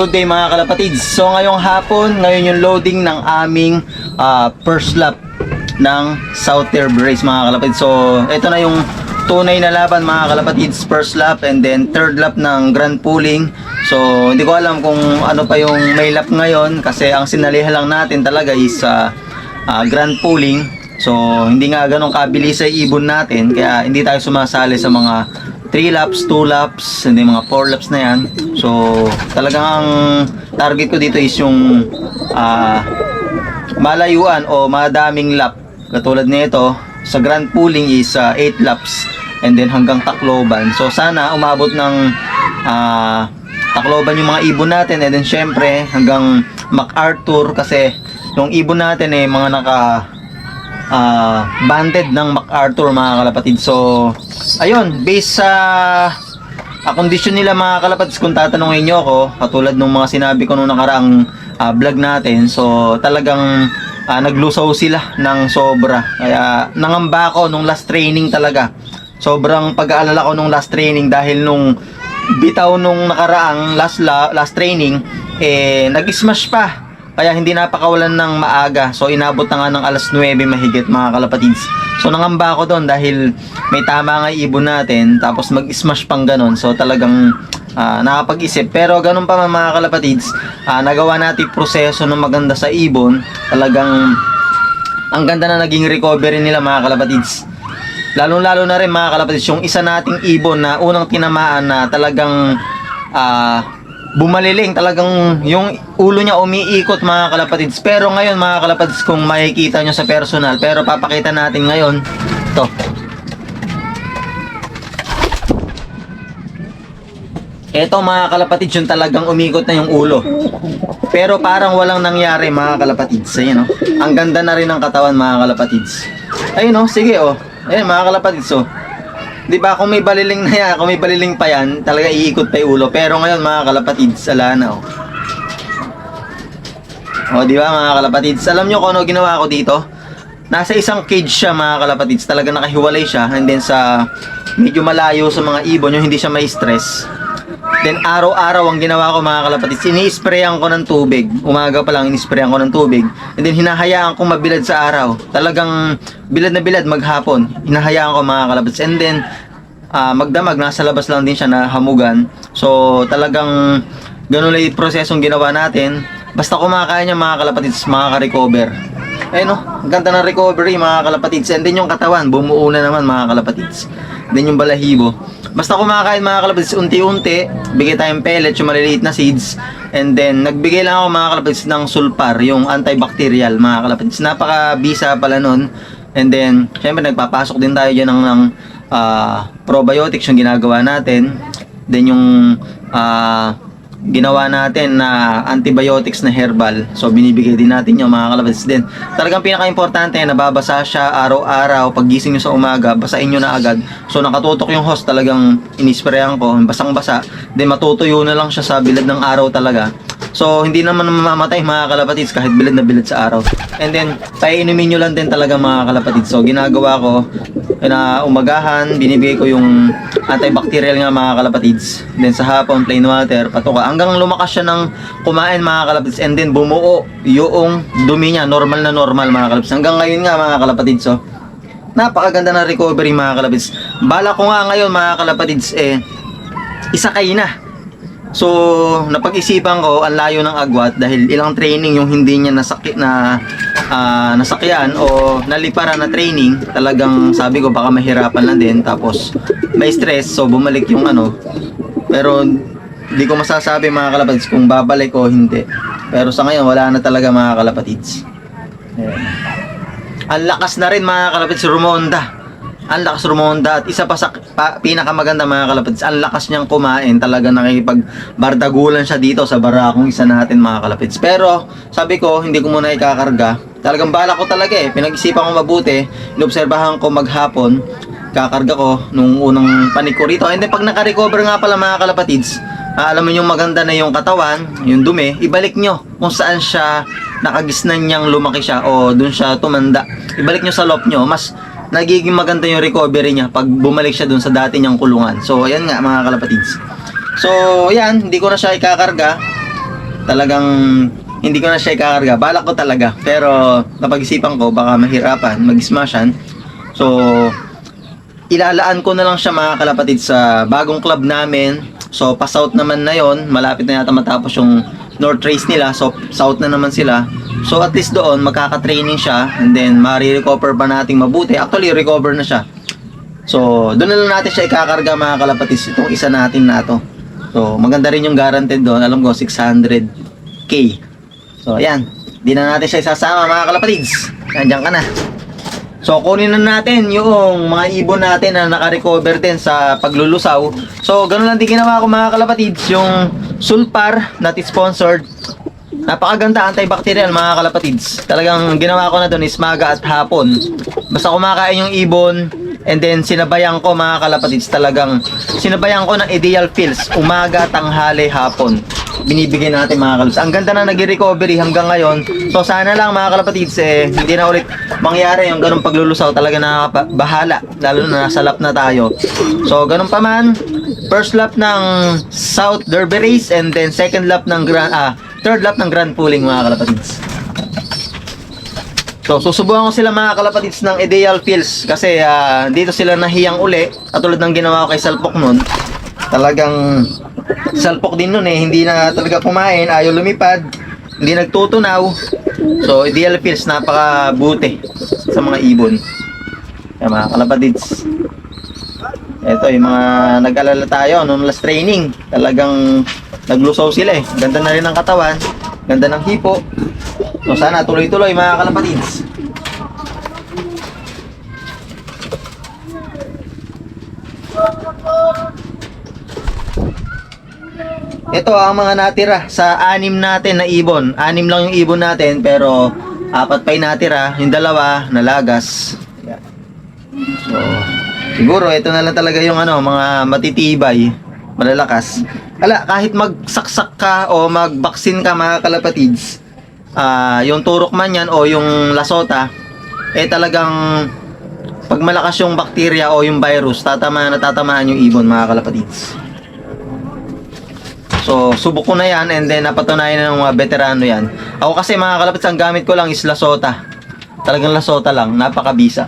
good day mga kalapatids. So ngayong hapon, ngayon yung loading ng aming first lap ng Southern Race mga kalapatids. So ito na yung tunay na laban mga kalapatids, first lap and then third lap ng Grand Pooling. So hindi ko alam kung ano pa yung may lap ngayon kasi ang sinalihan lang natin talaga is Grand Pooling. So hindi nga ganun kabilis sa ibon natin kaya hindi tayo sumasali sa mga 3 laps, 2 laps, hindi mga 4 laps na yan. So talagang ang target ko dito is yung malayuan o madaming lap. Katulad nito sa Grand Pooling is 8 laps and then hanggang Tacloban. So sana umabot ng Tacloban yung mga ibon natin and then syempre hanggang MacArthur kasi yung ibon natin mga naka banded ng MacArthur mga kalapatid. So ayun, based sa kondisyon nila mga kalapatids, kung tatanungin nyo ako katulad ng mga sinabi ko nung nakaraang vlog natin, so talagang naglusaw sila ng sobra. Kaya nangamba ako nung last training talaga. Sobrang pag-aalala ko nung last training dahil nung bitaw nung nakaraang last training nag-smash pa. Kaya hindi napakawalan ng maaga. So inabot na nga ng alas 9 mahigit mga kalapatids. So nangamba ako doon dahil may tama nga ibon natin tapos mag-smash pang ganon. So talagang nakapag-isip. Pero ganun pa mga kalapatids, nagawa natin proseso ng maganda sa ibon. Talagang ang ganda na naging recovery nila mga kalapatids. Lalo na rin mga kalapatids, yung isa nating ibon na unang tinamaan na talagang bumaliling, talagang yung ulo niya umiikot mga kalapatids. Pero ngayon mga kalapatids, kung makikita nyo sa personal, pero papakita natin ngayon to. Eto mga kalapatids, yung talagang umikot na yung ulo. Pero parang walang nangyari mga kalapatids. Ayun, ang ganda na rin ng katawan mga kalapatids. Ayun sige ayun mga kalapatids. Di ba kung may baliling na yan, kung may baliling pa yan, talaga iikot pa yung ulo. Pero ngayon mga kalapatids, ala na di ba mga kalapatids, alam nyo kung ano ginawa ko dito? Nasa isang cage siya mga kalapatids, talaga nakahiwalay siya. And then sa medyo malayo sa mga ibon, yung hindi siya may stress. Then araw-araw ang ginawa ko mga kalapatids, ini-sprayan ko ng tubig. Umaga pa lang ini-sprayan ko ng tubig. And then hinahayaan ko mabilad sa araw. Talagang bilad na bilad maghapon. Hinahayaan ko mga kalapatids. And then magdamag, nasa labas lang din siya na hamugan. So talagang ganun lang yung prosesong ginawa natin. Basta kumakain niya mga kalapatids, makaka-recover. Ayun ang ganda ng recovery mga kalapatids. And then yung katawan, bumuo na naman mga kalapatids. Then yung balahibo. Basta kumakain mga kalapatids, unti-unti, bigay tayong pellets, yung maliliit na seeds. And then, nagbigay lang ako mga kalapatids ng sulfar, yung antibacterial mga kalapatids. Napaka-bisa pala nun. And then, syempre nagpapasok din tayo dyan ng probiotics yung ginagawa natin. Then yung ginawa natin na antibiotics na herbal. So binibigay din natin yung mga kalapatids din. Talagang pinaka-importante, nababasa siya araw-araw. Pag gising nyo sa umaga, basain nyo na agad. So nakatutok yung hose, talagang inisprayan ko, basang-basa. Then matutuyo na lang siya sa bilad ng araw talaga. So hindi naman mamamatay mga kalapatids kahit bilad na bilad sa araw. And then painumin nyo lang din talaga mga kalapatids. So ginagawa ko na umagahan, binibigay ko yung antibacterial nga mga kalapatids. Then sa hapon, plain water, patuka. Hanggang lumakas siya ng kumain mga kalapatids. And then bumuo yung dumi niya, normal na normal mga kalapatids. Hanggang ngayon nga mga kalapatids. So napakaganda na recovery mga kalapatids. Bala ko nga ngayon mga kalapatids isakay na. So napag-isipan ko ang layo ng agwat dahil ilang training yung hindi niya nasakyan o naliparan na training. Talagang sabi ko baka mahirapan lang din, tapos may stress, so bumalik yung pero hindi ko masasabi mga kalapatids kung babalik o hindi. Pero sa ngayon wala na talaga mga kalapatids. Ang lakas na rin mga kalapatids rumonda. Ang lakas rumonda. At isa pa sa pinakamaganda mga kalapatids, ang lakas niyang kumain. Talaga nakikipagbardagulan siya dito sa barakong isa natin mga kalapatids. Pero sabi ko hindi ko muna ikakarga. Talagang bala ko talaga pinag-isipan ko mabuti. Inobserbahan ko maghapon, kakarga ko nung unang panik ko rito. And then pag naka-recover nga pala mga kalapatids, alam mo yung maganda na yung katawan, yung dumi, ibalik nyo kung saan siya nakagisnan niyang lumaki siya o dun siya tumanda. Ibalik nyo sa loft nyo, mas nagiging maganda yung recovery niya pag bumalik siya dun sa dati niyang kulungan. So ayan nga mga kalapatids. So ayan, hindi ko na siya ikakarga. talagang hindi ko na siya ikakarga. Balak ko talaga, pero napag-isipan ko baka mahirapan mag-smashan. So ilalaan ko na lang siya mga kalapatid sa bagong club namin. So pa-south naman na yon, malapit na yata matapos yung north race nila. So south na naman sila. So at least doon magkaka-training siya, and then ma-recover pa nating mabuti. Actually recover na siya. So doon na lang natin siya ikakarga mga kalapatid, itong isa natin na to. So maganda rin yung guaranteed doon, alam ko 600k. So ayan, di na natin siya isasama mga kalapatids. Nandiyan ka na. So kunin na natin yung mga ibon natin na naka-recover din sa paglulusaw. So ganun lang din ginawa ko mga kalapatids. Yung Sulpar, not sponsored. Napakaganda, antibacterial mga kalapatids. Talagang ginawa ko na doon is maga at hapon. Basta kumakain yung ibon, and then sinabayan ko mga kalapatids, talagang sinabayan ko ng ideal pills, umaga, tanghali, hapon. Binibigay natin mga kalapatids. Ang ganda na nag-recovery hanggang ngayon. So sana lang mga kalapatids, hindi na ulit mangyari yung ganung paglulusaw. Talaga nakakabahala, lalo na nasa lap na tayo. So ganun pa man, first lap ng South Derby Race, and then second lap ng third lap ng Grand Pooling mga kalapatids. So susubukan ko sila mga kalapatids ng ideal pills, kasi dito sila nahiyang uli, katulad ng ginawa ko kay Salpok nun. Talagang Salpok din nun hindi na talaga kumain, ayaw lumipad, hindi nagtutunaw. So ideal pills, napakabuti sa mga ibon. Kaya mga kalapatids, ito yung mga nag-alala tayo nung last training, talagang naglusaw sila Ganda na rin ng katawan, ganda ng hipo. So sana tuloy-tuloy mga kalapatids. Ito ang mga natira sa 6 natin na ibon. 6 lang yung ibon natin, pero 4 pa yung natira, yung 2 nalagas. So siguro ito na lang talaga yung mga matitibay, malalakas. Kahit magsaksak ka o magbaksin ka mga kalapatids, yung turok man yan o yung lasota, talagang pag malakas yung bakterya o yung virus, tatamaan yung ibon mga kalapatids. So subok ko na yan, and then napatunayan na ng mga veterano yan. Ako kasi mga kalapatids, ang gamit ko lang is lasota. Talagang lasota lang, napakabisa.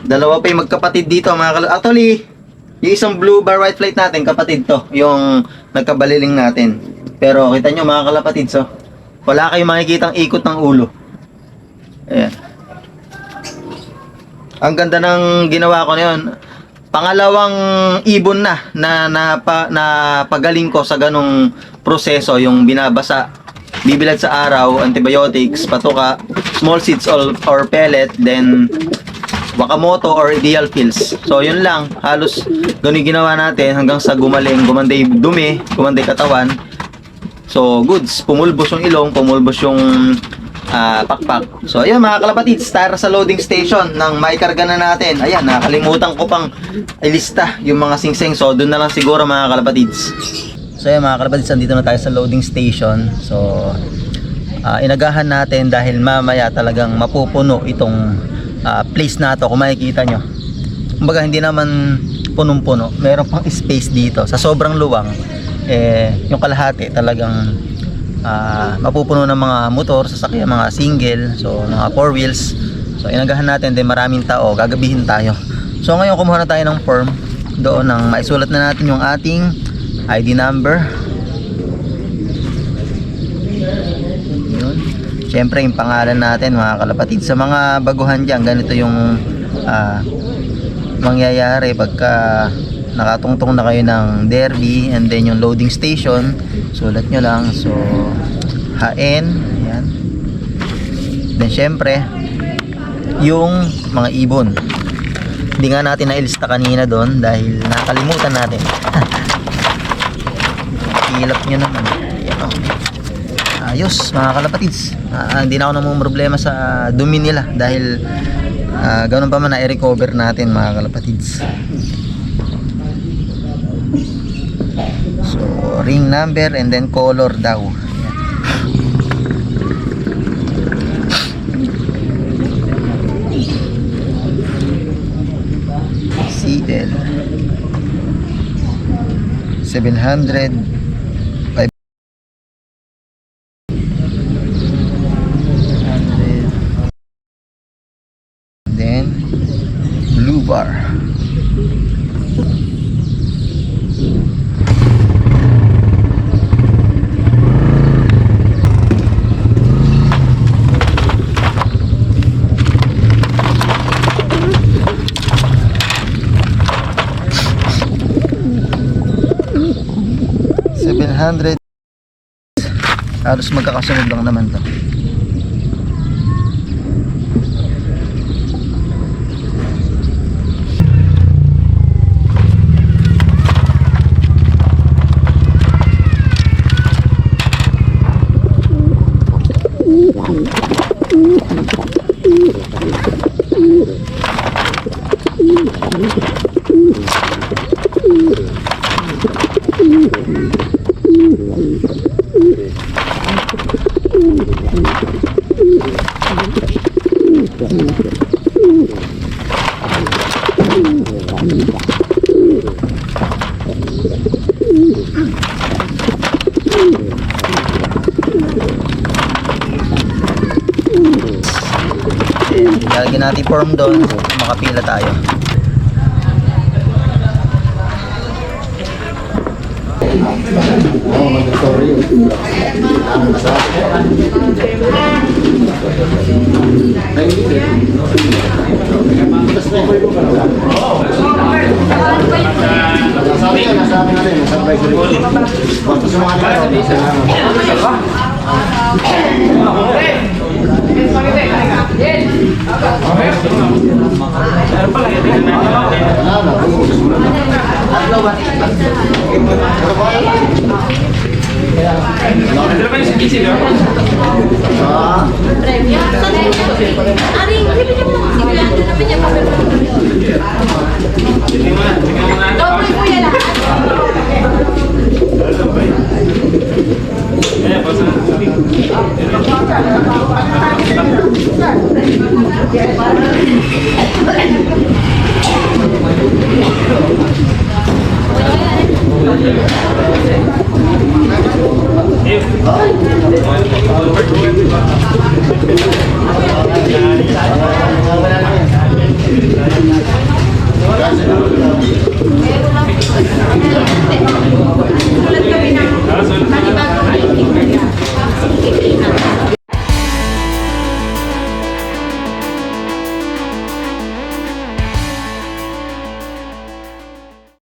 Dalawa pa yung magkapatid dito mga kalapatids. Actually, yung isang blue bar white flight natin, kapatid to, yung nagkabaliling natin. Pero kita nyo mga kalapatids, wala kayong makikitang ikot ng ulo. Ayan. Ang ganda ng ginawa ko na yun. Pangalawang ibon na pagaling ko sa ganong proseso, yung binabasa, bibilad sa araw, antibiotics, patuka, small seeds or pellet, then Wakamoto or ideal pills. So yun lang, halos ganun ginawa natin hanggang sa gumaling, gumanday dumi, gumanday katawan. So goods, pumulbos yung ilong, pumulbos yung pakpak. So ayun mga kalapatids, tara sa loading station nang maikarga na natin. Ayan, nakalimutan ko pang ilista yung mga singsing. So doon na lang siguro mga kalapatids. So ayun mga kalapatids, andito na tayo sa loading station. So inagahan natin dahil mamaya talagang mapupuno itong place na to. Kung makikita nyo, kumbaga hindi naman punong-puno, meron pang space dito sa sobrang luwang. Yung kalahati talagang mapupuno ng mga motor, sasakyan, mga single, so mga 4 wheels. So inagahan natin, din maraming tao, gagabihin tayo. So ngayon kumuha na tayo ng form doon, nang maisulat na natin yung ating ID number. Yun. Siyempre yung pangalan natin mga kalapatid. Sa mga baguhan dyan, ganito yung mangyayari pagka nakatungtong na kayo ng derby, and then yung loading station, sulat nyo lang. So HN, yan. Then syempre yung mga ibon, hindi nga natin nailista kanina doon dahil nakalimutan natin. Hilap nyo naman. Yan, ayos mga kalapatids. Hindi na ako namang problema sa dumi nila dahil ganoon pa man na-recover natin mga kalapatids. So ring number and then color daw. CL. 700. Then blue bar. $700. Halos magkakasunod lang naman to. Lalagyan natin form doon, makapila tayo. Doble po yan lahat.